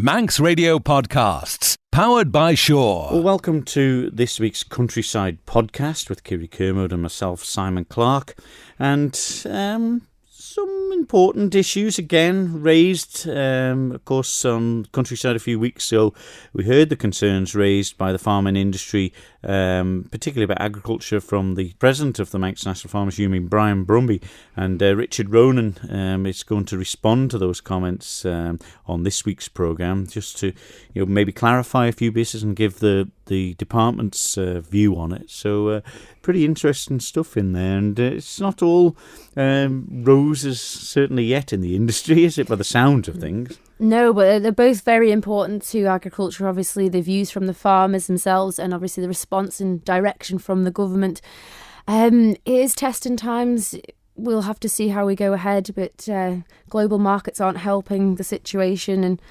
Manx Radio Podcasts, powered by Shaw. Well, welcome to this week's Countryside podcast with Kiri Kermode and myself, Simon Clark. And some important issues again raised, of course, on Countryside a few weeks ago. We heard the concerns raised by the farming industry, particularly about agriculture, from the president of the Manx National Farmers Union, Brian Brumby, and Richard Ronan is going to respond to those comments on this week's programme, just to maybe clarify a few bits and give the department's view on it. So pretty interesting stuff in there, and it's not all roses certainly yet in the industry, is it, by the sound of things? No, but they're both very important to agriculture, obviously, the views from the farmers themselves and obviously the response and direction from the government. It is testing times. We'll have to see how we go ahead, but global markets aren't helping the situation, and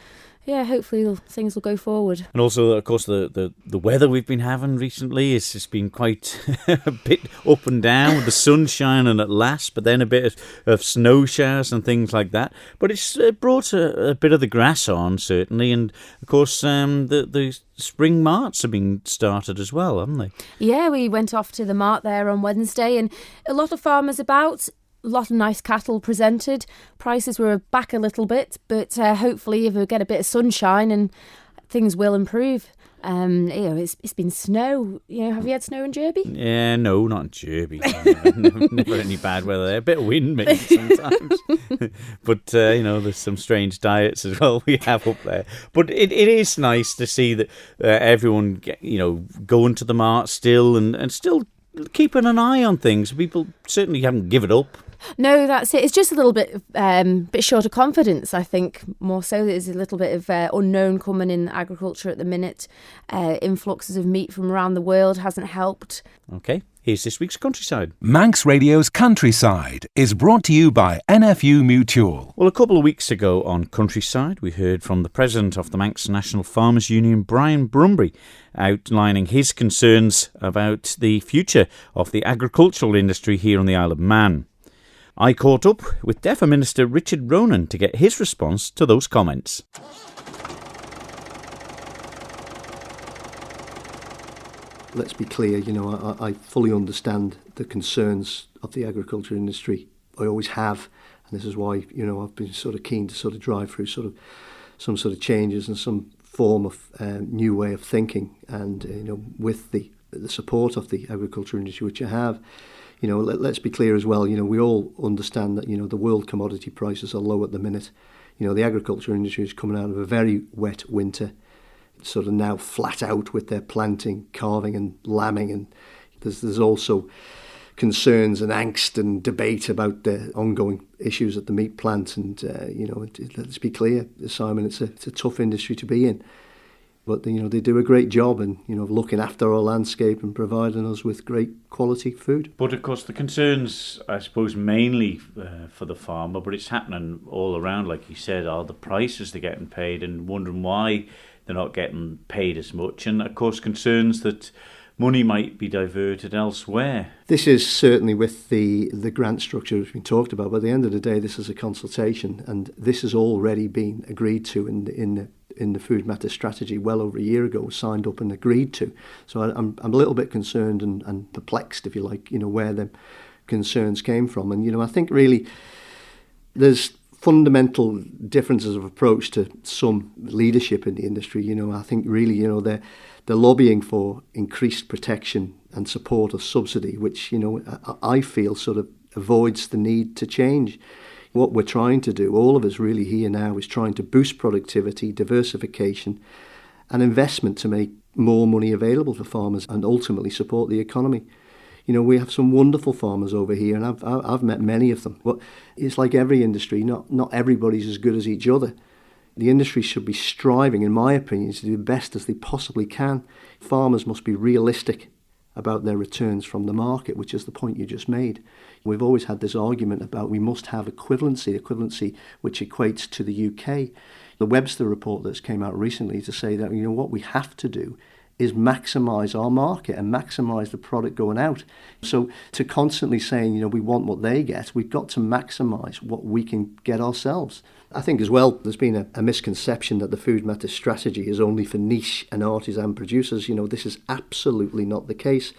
hopefully things will go forward. And also, of course, the weather we've been having recently has just been quite a bit up and down, with the sun shining at last, but then a bit of snow showers and things like that. But it's brought a bit of the grass on, certainly, and of course the spring marts have been started as well, haven't they? Yeah, we went off to the mart there on Wednesday, and a lot of farmers about. A lot of nice cattle presented. Prices were back a little bit, but hopefully if we get a bit of sunshine and things will improve. It's been snow. Have you had snow in Derby? Yeah, no, not in Derby. Never any bad weather there. A bit of wind maybe sometimes. But, there's some strange diets as well we have up there. But it is nice to see that everyone, going to the mart still and still keeping an eye on things. People certainly haven't given up. No, that's it. It's just a little bit short of confidence, I think, more so. There's a little bit of unknown coming in agriculture at the minute. Influxes of meat from around the world hasn't helped. OK, here's this week's Countryside. Manx Radio's Countryside is brought to you by NFU Mutual. Well, a couple of weeks ago on Countryside, we heard from the president of the Manx National Farmers Union, Brian Brumby, outlining his concerns about the future of the agricultural industry here on the Isle of Man. I caught up with DEFA Minister Richard Ronan to get his response to those comments. Let's be clear, I fully understand the concerns of the agriculture industry. I always have, and this is why, I've been sort of keen to sort of drive through some sort of changes and some form of new way of thinking, and, with the support of the agriculture industry, which I have. Let's be clear as well, we all understand that, the world commodity prices are low at the minute. The agriculture industry is coming out of a very wet winter, sort of now flat out with their planting, calving and lambing. And there's also concerns and angst and debate about the ongoing issues at the meat plant. And, let's be clear, Simon, it's a tough industry to be in. But, they do a great job in, looking after our landscape and providing us with great quality food. But, of course, the concerns, I suppose, mainly for the farmer, but it's happening all around, like you said, are the prices they're getting paid and wondering why they're not getting paid as much. And, of course, concerns that money might be diverted elsewhere. This is certainly with the grant structure that's been talked about, but at the end of the day, this is a consultation, and this has already been agreed to in the Food Matters strategy well over a year ago, signed up and agreed to. So I'm a little bit concerned and perplexed, if you like, where the concerns came from. And, I think really there's fundamental differences of approach to some leadership in the industry. I think really, they're lobbying for increased protection and support of subsidy, which, I feel sort of avoids the need to change. What we're trying to do, all of us really here now, is trying to boost productivity, diversification and investment to make more money available for farmers and ultimately support the economy. We have some wonderful farmers over here, and I've met many of them. But it's like every industry, not everybody's as good as each other. The industry should be striving, in my opinion, to do the best as they possibly can. Farmers must be realistic about their returns from the market, which is the point you just made. We've always had this argument about we must have equivalency which equates to the UK. The Webster report that's came out recently to say that, what we have to do is maximise our market and maximise the product going out. So to constantly saying, we want what they get, we've got to maximise what we can get ourselves. I think as well, there's been a misconception that the Food Matters strategy is only for niche and artisan producers. This is absolutely not the case.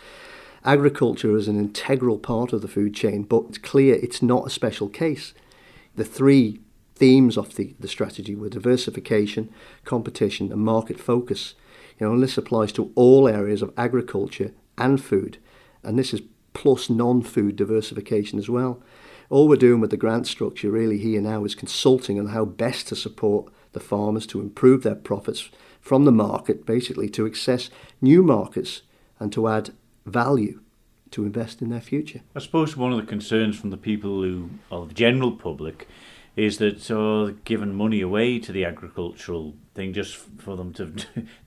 Agriculture is an integral part of the food chain, but it's clear it's not a special case. The three themes of the strategy were diversification, competition and market focus. And this applies to all areas of agriculture and food. And this is plus non-food diversification as well. All we're doing with the grant structure really here now is consulting on how best to support the farmers to improve their profits from the market, basically to access new markets and to add value to invest in their future. I suppose one of the concerns from the people who are the general public is that giving money away to the agricultural thing just for them to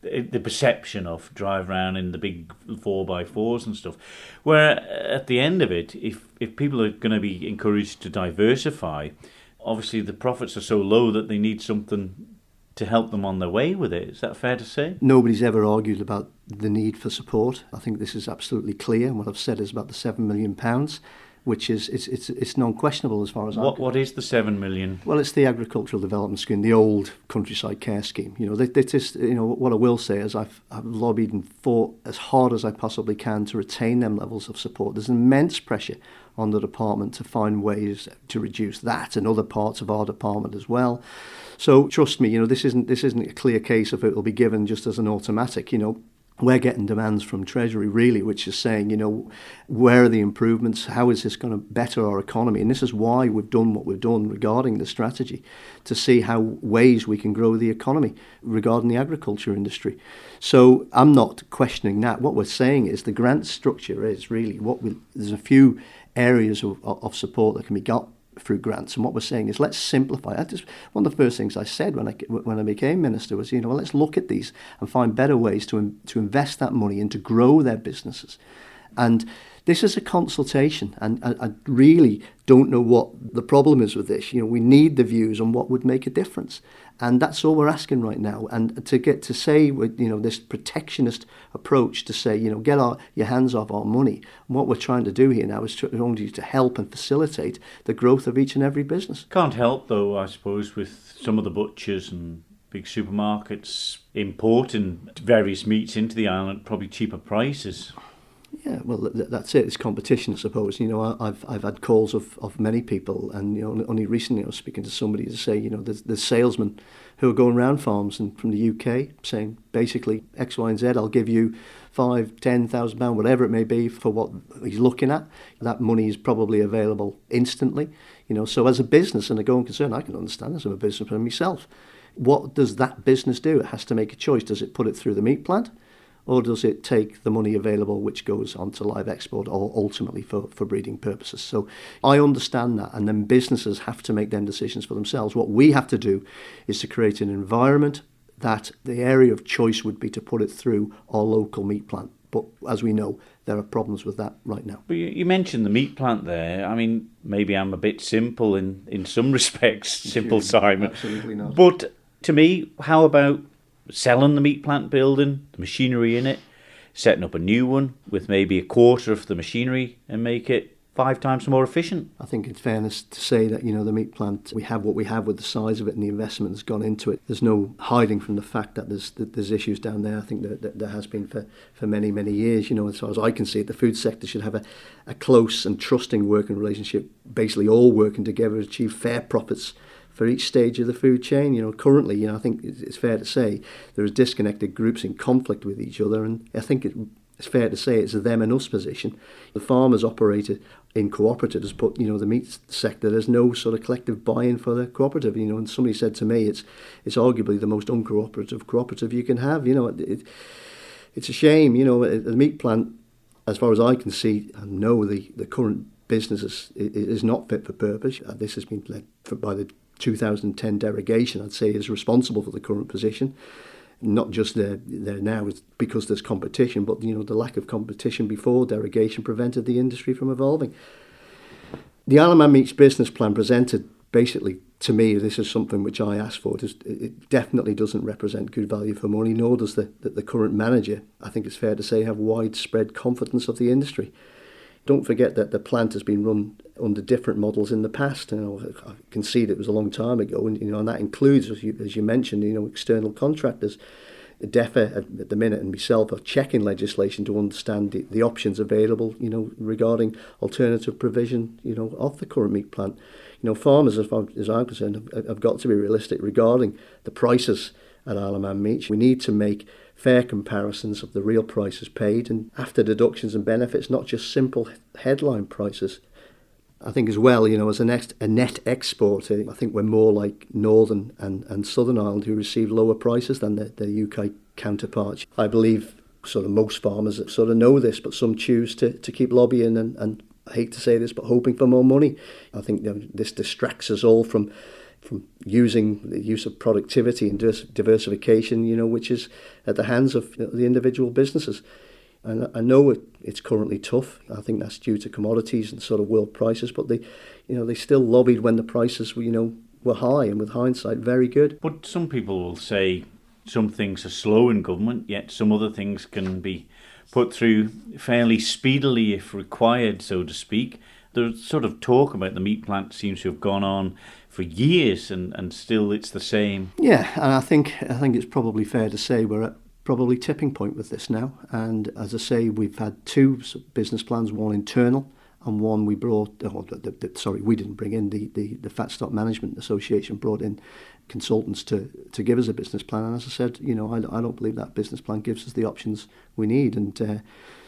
the perception of drive around in the big 4x4s and stuff, where at the end of it, if people are going to be encouraged to diversify, obviously the profits are so low that they need something to help them on their way with it. Is that fair to say? Nobody's ever argued about the need for support. I think this is absolutely clear, and what I've said is about the £7 million, which is it's non-questionable as far as What is the 7 million? Well, it's the agricultural development scheme, the old countryside care scheme. What I will say is I've lobbied and fought as hard as I possibly can to retain them levels of support. There's immense pressure on the department to find ways to reduce that and other parts of our department as well. So trust me, this isn't a clear case of it will be given just as an automatic. We're getting demands from Treasury, really, which is saying, where are the improvements? How is this going to better our economy? And this is why we've done what we've done regarding the strategy, to see how ways we can grow the economy regarding the agriculture industry. So I'm not questioning that. What we're saying is the grant structure is really there's a few areas of support that can be got through grants, and what we're saying is let's simplify. One of the first things I said when I became minister was, let's look at these and find better ways to invest that money and to grow their businesses. And this is a consultation, and I really don't know what the problem is with this. We need the views on what would make a difference, and that's all we're asking right now. And to get to say, this protectionist approach to say, get your hands off our money. And what we're trying to do here now is only to help and facilitate the growth of each and every business. Can't help though, I suppose, with some of the butchers and big supermarkets importing various meats into the island, probably cheaper prices. Yeah, well, that's it. It's competition, I suppose. I've had calls of many people, and only recently I was speaking to somebody to say, there's salesmen who are going around farms and from the UK saying basically X, Y, and Z. I'll give you £5,000-10,000, whatever it may be, for what he's looking at. That money is probably available instantly. So as a business and a going concern, I can understand this. I'm a businessman myself. What does that business do? It has to make a choice. Does it put it through the meat plant? Or does it take the money available which goes on to live export or ultimately for breeding purposes? So I understand that, and then businesses have to make them decisions for themselves. What we have to do is to create an environment that the area of choice would be to put it through our local meat plant. But as we know, there are problems with that right now. But you mentioned the meat plant there. I mean, maybe I'm a bit simple in some respects, simple Simon. Absolutely not. But to me, how about selling the meat plant building, the machinery in it, setting up a new one with maybe a quarter of the machinery and make it 5 times more efficient? I think it's fairness to say that, the meat plant, we have what we have with the size of it and the investment that's gone into it. There's no hiding from the fact that there's issues down there. I think that there has been for many, many years. As far as I can see it, the food sector should have a close and trusting working relationship, basically all working together to achieve fair profits for each stage of the food chain. Currently, I think it's fair to say there is disconnected groups in conflict with each other, and I think it's fair to say it's a them and us position. The farmers operated in cooperatives, but the meat sector, there's no sort of collective buy-in for the cooperative. And somebody said to me, it's arguably the most cooperative you can have. It's a shame. The meat plant, as far as I can see and know, the current business is not fit for purpose. This has been led by the 2010 derogation, I'd say, is responsible for the current position. Not just there now because there's competition, but the lack of competition before derogation prevented the industry from evolving. The Isle of Man Meats business plan presented, basically, to me, this is something which I asked for. It definitely doesn't represent good value for money, nor does the current manager, I think it's fair to say, have widespread confidence of the industry. Don't forget that the plant has been run under different models in the past. I can see that it was a long time ago, and that includes, as you mentioned, external contractors. DEFA at the minute and myself are checking legislation to understand the options available, regarding alternative provision, of the current meat plant. Farmers, as far as I'm concerned, have got to be realistic regarding the prices at Isle of Man meat. We need to make fair comparisons of the real prices paid, and after deductions and benefits, not just simple headline prices. I think as well, as a net exporter, I think we're more like Northern and Southern Ireland, who receive lower prices than their UK counterparts. I believe sort of most farmers sort of know this, but some choose to keep lobbying and I hate to say this, but hoping for more money. I think this distracts us all from using the use of productivity and diversification, which is at the hands of the individual businesses. And I know it's currently tough. I think that's due to commodities and sort of world prices, but they still lobbied when the prices were high, and with hindsight, very good. But some people will say some things are slow in government, yet some other things can be put through fairly speedily if required, so to speak. The sort of talk about the meat plant seems to have gone on for years, and still it's the same. Yeah, and I think it's probably fair to say we're at probably tipping point with this now. And as I say, we've had two business plans, one internal and one we brought. We didn't bring in the Fat Stock Management Association brought in consultants to give us a business plan. And as I said, I don't believe that business plan gives us the options we need. And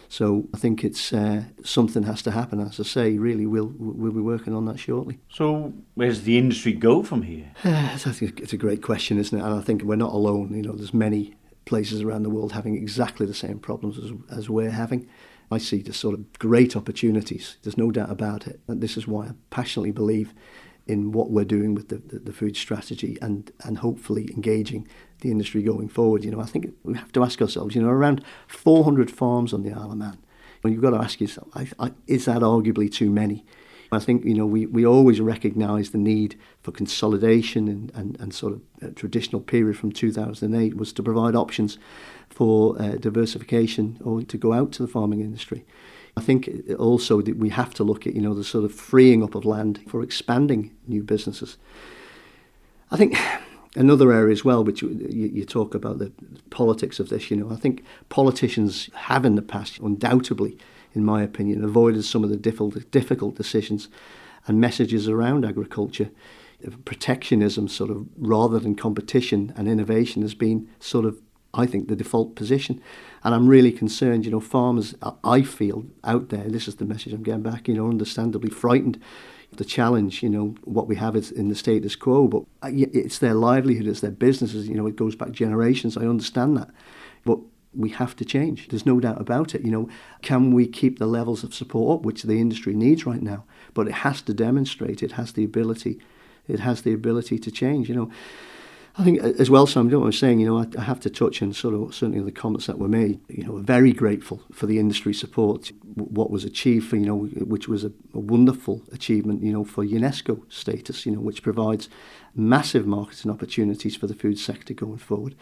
so I think it's something has to happen. As I say, really, we'll be working on that shortly. So where does the industry go from here? I think it's a great question, isn't it? And I think we're not alone. There's many places around the world having exactly the same problems as we're having. I see just sort of great opportunities. There's no doubt about it. And this is why I passionately believe in what we're doing with the food strategy and hopefully engaging the industry going forward. I think we have to ask ourselves, around 400 farms on the Isle of Man. And you've got to ask yourself, is that arguably too many? I think, we always recognise the need for consolidation and sort of traditional period from 2008 was to provide options for diversification or to go out to the farming industry. I think also that we have to look at, the sort of freeing up of land for expanding new businesses. I think another area as well, which you talk about the politics of this, I think politicians have in the past undoubtedly, in my opinion, avoided some of the difficult decisions and messages around agriculture. Protectionism, sort of, rather than competition and innovation, has been sort of, I think, the default position. And I'm really concerned, farmers, I feel, out there, this is the message I'm getting back, understandably frightened. The challenge, what we have is in the status quo, but it's their livelihood, it's their businesses, it goes back generations, I understand that. But we have to change. There's no doubt about it. Can we keep the levels of support up, which the industry needs right now? But it has to demonstrate it has the ability to change. I think as well, Sam, what I was saying, I have to touch on sort of certainly the comments that were made. We're very grateful for the industry support, what was achieved, which was a wonderful achievement, for UNESCO status, which provides massive marketing opportunities for the food sector going forward.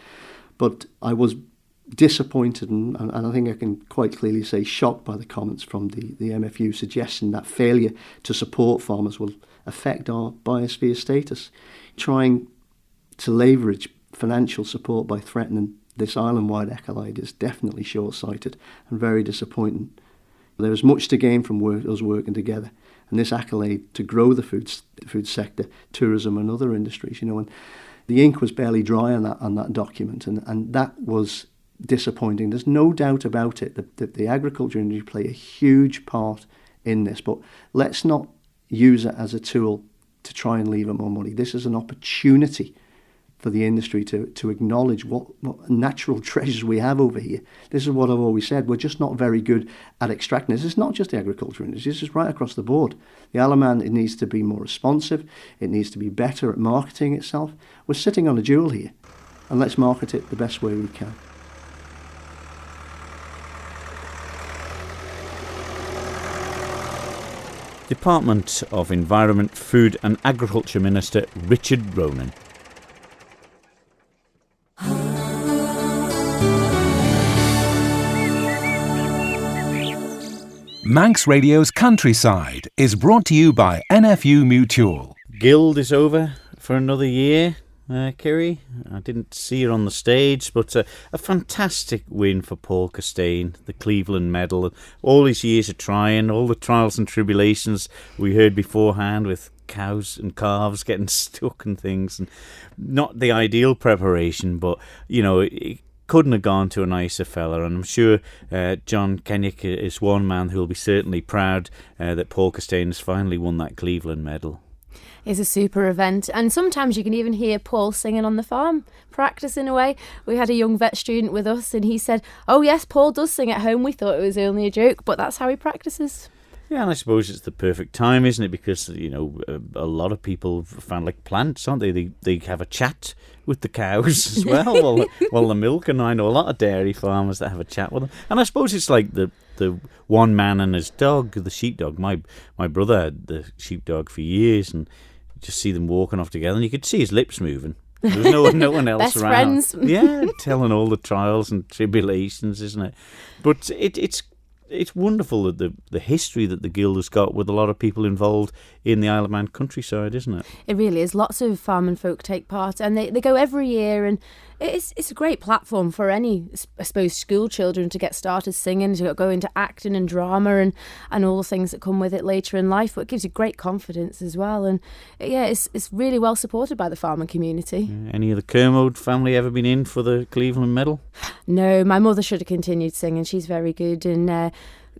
But I was disappointed and I think I can quite clearly say shocked by the comments from the MFU suggesting that failure to support farmers will affect our biosphere status. Trying to leverage financial support by threatening this island-wide accolade is definitely short-sighted and very disappointing. There is much to gain from us working together, and this accolade to grow the food sector, tourism and other industries, and the ink was barely dry on that document, and that was disappointing. There's no doubt about it that the agriculture industry play a huge part in this, but let's not use it as a tool to try and leave more money. This is an opportunity for the industry to acknowledge what natural treasures we have over here. This is what I've always said. We're just not very good at extracting this. It's not just the agriculture industry. This is right across the board. The Isle of Man, it needs to be more responsive. It needs to be better at marketing itself. We're sitting on a jewel here, and let's market it the best way we can. Department of Environment, Food and Agriculture Minister Richard Ronan. Manx Radio's Countryside is brought to you by NFU Mutual. Guild is over for another year, Kiri. I didn't see her on the stage, but a fantastic win for Paul Costain, the Cleveland medal. All his years of trying, all the trials and tribulations we heard beforehand with cows and calves getting stuck and things, and not the ideal preparation, but, you know, it couldn't have gone to a nicer fella, and I'm sure John Kennick is one man who will be certainly proud that Paul Costain has finally won that Cleveland medal. It's a super event, and sometimes you can even hear Paul singing on the farm, practicing away. We had a young vet student with us, and he said, "Oh yes, Paul does sing at home. We thought it was only a joke, but that's how he practices." Yeah, and I suppose it's the perfect time, isn't it? Because, you know, a lot of people found like plants, aren't they? They have a chat with the cows as well while they're milking. I know a lot of dairy farmers that have a chat with them. And I suppose it's like the one man and his dog, the sheepdog. My brother had the sheepdog for years, and you just see them walking off together, and you could see his lips moving. There was no one else Best around. friends. Yeah, telling all the trials and tribulations, isn't it? But it's wonderful that the history that the Guild has got with a lot of people involved in the Isle of Man countryside, isn't it? It really is. Lots of farming folk take part, and they go every year, and it's a great platform for any, I suppose, school children to get started singing, to go into acting and drama and all the things that come with it later in life. But it gives you great confidence as well, and yeah, it's really well supported by the farming community. Yeah. Any of the Kermode family ever been in for the Cleveland medal? No, my mother should have continued singing. She's very good, and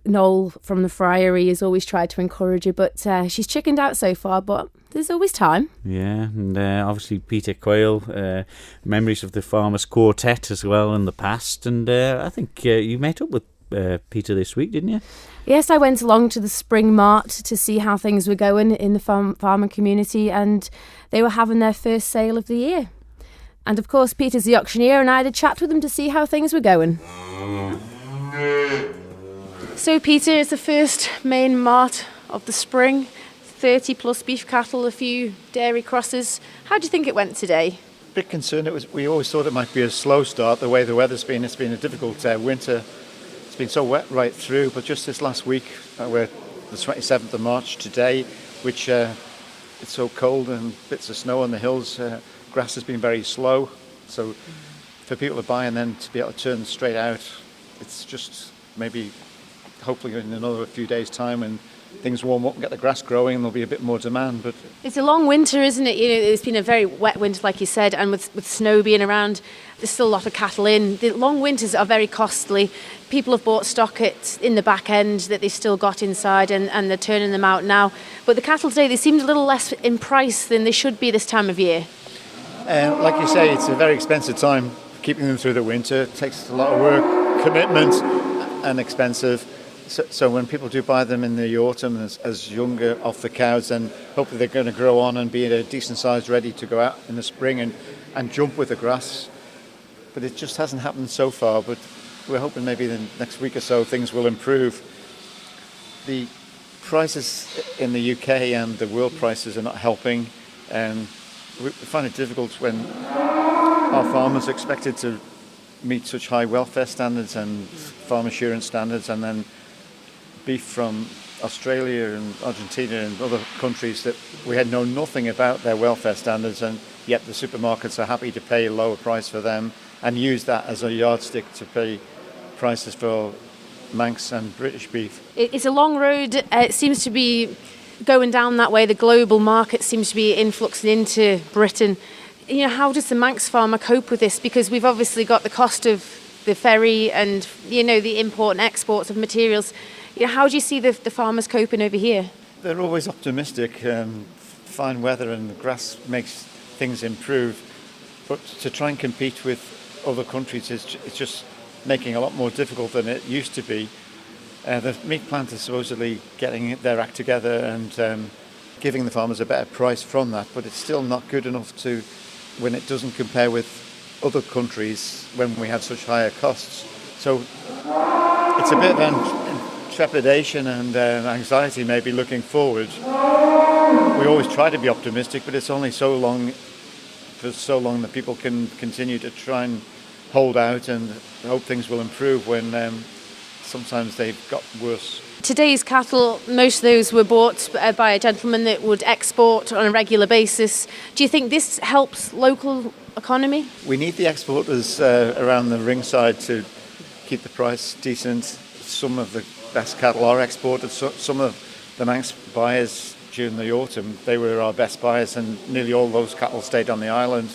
Noel from the Friary has always tried to encourage her, but she's chickened out so far, but there's always time. Yeah, and obviously Peter Quayle, memories of the Farmers Quartet as well in the past, and I think you met up with Peter this week, didn't you? Yes, I went along to the spring mart to see how things were going in the farming community, and they were having their first sale of the year. And of course, Peter's the auctioneer, and I had a chat with him to see how things were going. So, Peter, it's the first main mart of the spring. 30 plus beef cattle, a few dairy crosses. How do you think it went today? A bit concerned. We always thought it might be a slow start, the way the weather's been. It's been a difficult winter. It's been so wet right through, but just this last week, we're the 27th of March today, which it's so cold and bits of snow on the hills. Grass has been very slow, so for people to buy and then to be able to turn straight out, it's just maybe hopefully in another few days' time when things warm up and get the grass growing, and there'll be a bit more demand. But it's a long winter, isn't it? You know, it's been a very wet winter, like you said, and with snow being around, there's still a lot of cattle in. The long winters are very costly. People have bought stock in the back end that they've still got inside, and they're turning them out now. But the cattle today, they seemed a little less in price than they should be this time of year. Like you say, it's a very expensive time keeping them through the winter. It takes a lot of work, commitment, and expensive. So when people do buy them in the autumn as younger off the cows, then hopefully they're going to grow on and be at a decent size, ready to go out in the spring and jump with the grass. But it just hasn't happened so far. But we're hoping maybe the next week or so things will improve. The prices in the UK and the world prices are not helping. We find it difficult when our farmers are expected to meet such high welfare standards and farm assurance standards, and then beef from Australia and Argentina and other countries that we had known nothing about their welfare standards, and yet the supermarkets are happy to pay a lower price for them and use that as a yardstick to pay prices for Manx and British beef. It's a long road. It seems to be going down that way. The global market seems to be influxing into Britain. You know, how does the Manx farmer cope with this? Because we've obviously got the cost of the ferry and, you know, the import and exports of materials. You know, how do you see the farmers coping over here? They're always optimistic. Fine weather and the grass makes things improve. But to try and compete with other countries it's just making it a lot more difficult than it used to be. The meat plant is supposedly getting their act together and giving the farmers a better price from that, but it's still not good enough to, when it doesn't compare with other countries when we have such higher costs. So it's a bit of an trepidation and anxiety maybe looking forward. We always try to be optimistic, but it's only so long that people can continue to try and hold out and hope things will improve when sometimes they've got worse. today's cattle, most of those were bought by a gentleman that would export on a regular basis. Do you think this helps local economy? We need the exporters around the ringside to keep the price decent. Some of the best cattle are exported. Some of the Manx buyers during the autumn, they were our best buyers, and nearly all those cattle stayed on the island.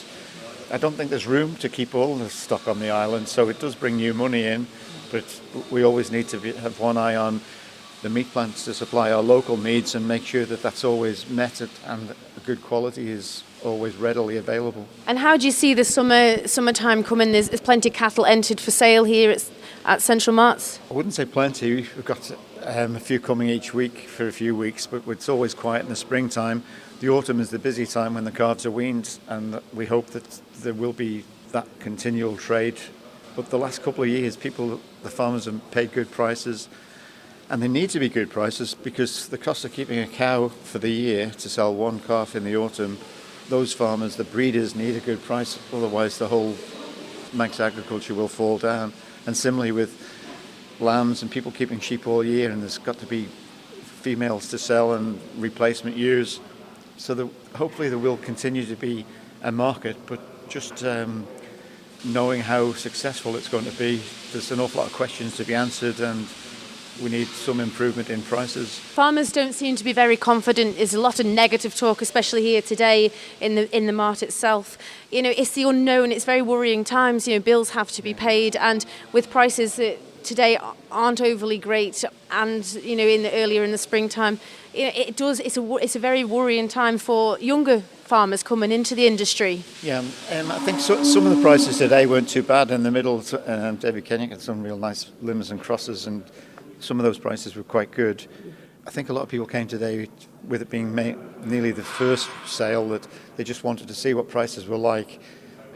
I don't think there's room to keep all the stock on the island, so it does bring new money in, but we always need to have one eye on the meat plants to supply our local needs and make sure that that's always met and the good quality is always readily available. And how do you see the summertime coming? There's plenty of cattle entered for sale here at Central Marts. I wouldn't say plenty. We've got a few coming each week for a few weeks, but it's always quiet in the springtime. The autumn is the busy time when the calves are weaned, and we hope that there will be that continual trade. But the last couple of years, the farmers have paid good prices, and they need to be good prices because the cost of keeping a cow for the year to sell one calf in the autumn, those farmers, the breeders, need a good price, otherwise the whole Manx agriculture will fall down. And similarly with lambs and people keeping sheep all year, and there's got to be females to sell and replacement ewes. So hopefully there will continue to be a market, but just knowing how successful it's going to be, there's an awful lot of questions to be answered, and we need some improvement in prices. Farmers don't seem to be very confident. There's a lot of negative talk, especially here today in the mart itself. It's the unknown. It's very worrying times. Bills have to be paid, and with prices that today aren't overly great, and earlier in the springtime, it's a very worrying time for younger farmers coming into the industry. Yeah, I think some of the prices today weren't too bad. In the middle, David Kenyon had some real nice limbs and crosses, and some of those prices were quite good. I think a lot of people came today with it being nearly the first sale, that they just wanted to see what prices were like.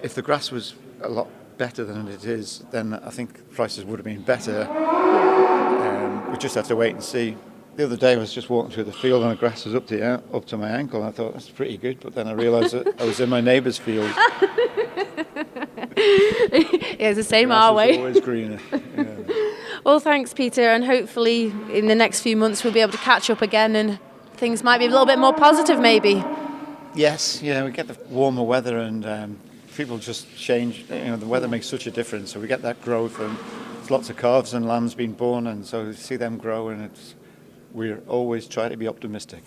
If the grass was a lot better than it is, then I think prices would have been better. We just have to wait and see. The other day I was just walking through the field and the grass was up to my ankle, and I thought that's pretty good, but then I realised that I was in my neighbour's field. Yeah, it's the same our way. It's always greener. Yeah. Well, thanks, Peter, and hopefully in the next few months we'll be able to catch up again and things might be a little bit more positive maybe. Yes, we get the warmer weather, and people just change. The weather makes such a difference, so we get that growth, and there's lots of calves and lambs being born, and so we see them grow, and we're always trying to be optimistic.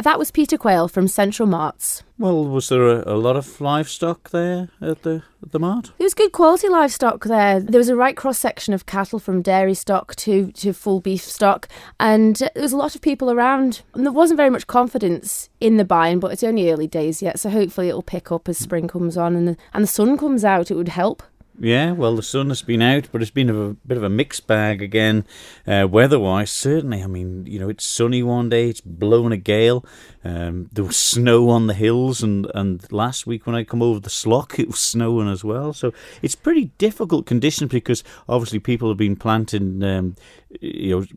That was Peter Quayle from Central Marts. Well, was there a lot of livestock there at the mart? There was good quality livestock there. There was a right cross-section of cattle from dairy stock to full beef stock, and there was a lot of people around. And there wasn't very much confidence in the buying, but it's only early days yet, so hopefully it'll pick up as spring comes on and the sun comes out. It would help. Yeah, well, the sun has been out, but it's been a bit of a mixed bag again, weather-wise, certainly. I mean, it's sunny one day, it's blowing a gale. There was snow on the hills, and last week when I come over the Slough, it was snowing as well. So it's pretty difficult conditions because obviously people have been planting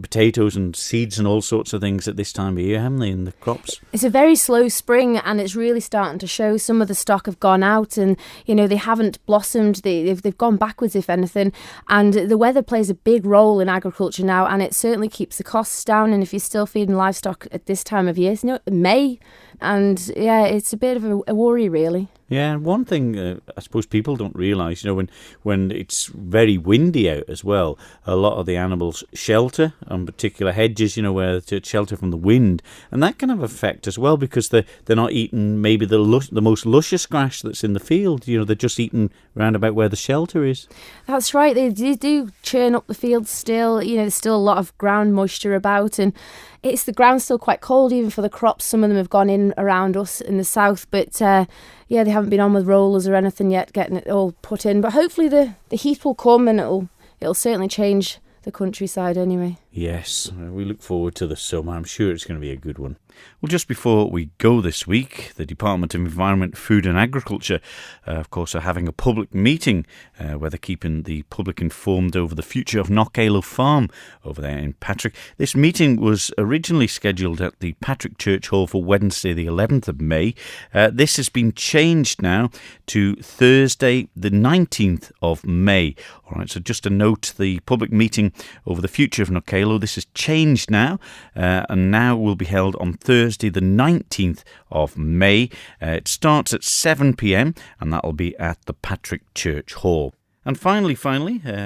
potatoes and seeds and all sorts of things at this time of year, haven't they, in the crops? It's a very slow spring, and it's really starting to show. Some of the stock have gone out, and they haven't blossomed. They've gone backwards, if anything. And the weather plays a big role in agriculture now, and it certainly keeps the costs down. And if you're still feeding livestock at this time of year, May, and it's a bit of a worry, really. Yeah, and one thing I suppose people don't realise, when it's very windy out as well, a lot of the animals shelter on particular hedges, where to shelter from the wind, and that can have effect as well because they're not eating maybe the most luscious grass that's in the field. They're just eating round about where the shelter is. That's right. They do churn up the fields still. There's still a lot of ground moisture about, and the ground's still quite cold even for the crops. Some of them have gone in around us in the south, but they haven't been on with rollers or anything yet, getting it all put in. But hopefully the heat will come, and it'll certainly change the countryside anyway. Yes, we look forward to the summer. I'm sure it's going to be a good one. Well, just before we go this week, the Department of Environment, Food and Agriculture, of course, are having a public meeting where they're keeping the public informed over the future of Knockalow Farm over there in Patrick. This meeting was originally scheduled at the Patrick Church Hall for Wednesday, the 11th of May. This has been changed now to Thursday, the 19th of May. All right, so just a note, the public meeting over the future of Knockalow, this has changed now, and now will be held on Thursday, the 19th of May. It starts at 7 p.m, and that'll be at the Patrick Church Hall. And finally,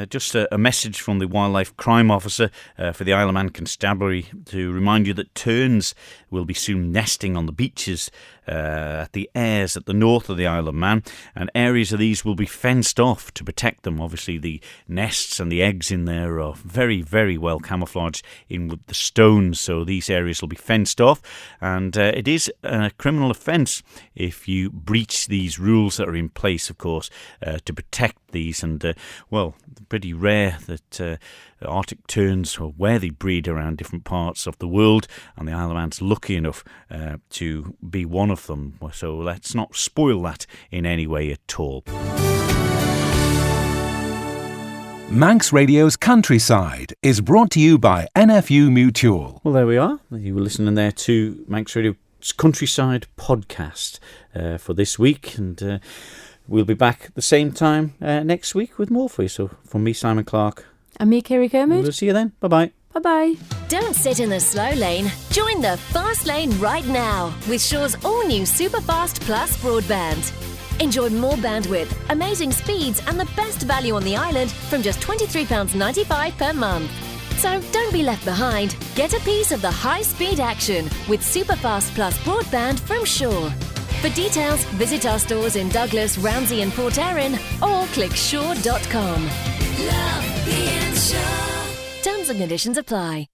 just a message from the Wildlife Crime Officer for the Isle of Man Constabulary to remind you that terns will be soon nesting on the beaches at the Airs at the north of the Isle of Man, and areas of these will be fenced off to protect them. Obviously, the nests and the eggs in there are very, very well camouflaged in with the stones, so these areas will be fenced off, and it is a criminal offence if you breach these rules that are in place, of course, to protect these. And pretty rare that Arctic terns, or where they breed around different parts of the world, and the Isle of Man's lucky enough to be one of them. So let's not spoil that in any way at all. Manx Radio's Countryside is brought to you by NFU Mutual. Well, there we are. You were listening there to Manx Radio's Countryside podcast for this week, and we'll be back at the same time next week with more for you. So from me, Simon Clark. And me, Kerry Kermode. We'll see you then. Bye-bye. Bye-bye. Don't sit in the slow lane. Join the fast lane right now with Shaw's all-new Superfast Plus broadband. Enjoy more bandwidth, amazing speeds and the best value on the island from just £23.95 per month. So don't be left behind. Get a piece of the high-speed action with Superfast Plus broadband from Shaw. For details, visit our stores in Douglas, Ramsey and Port Erin or click shaw.com. Love being Shaw. Terms and conditions apply.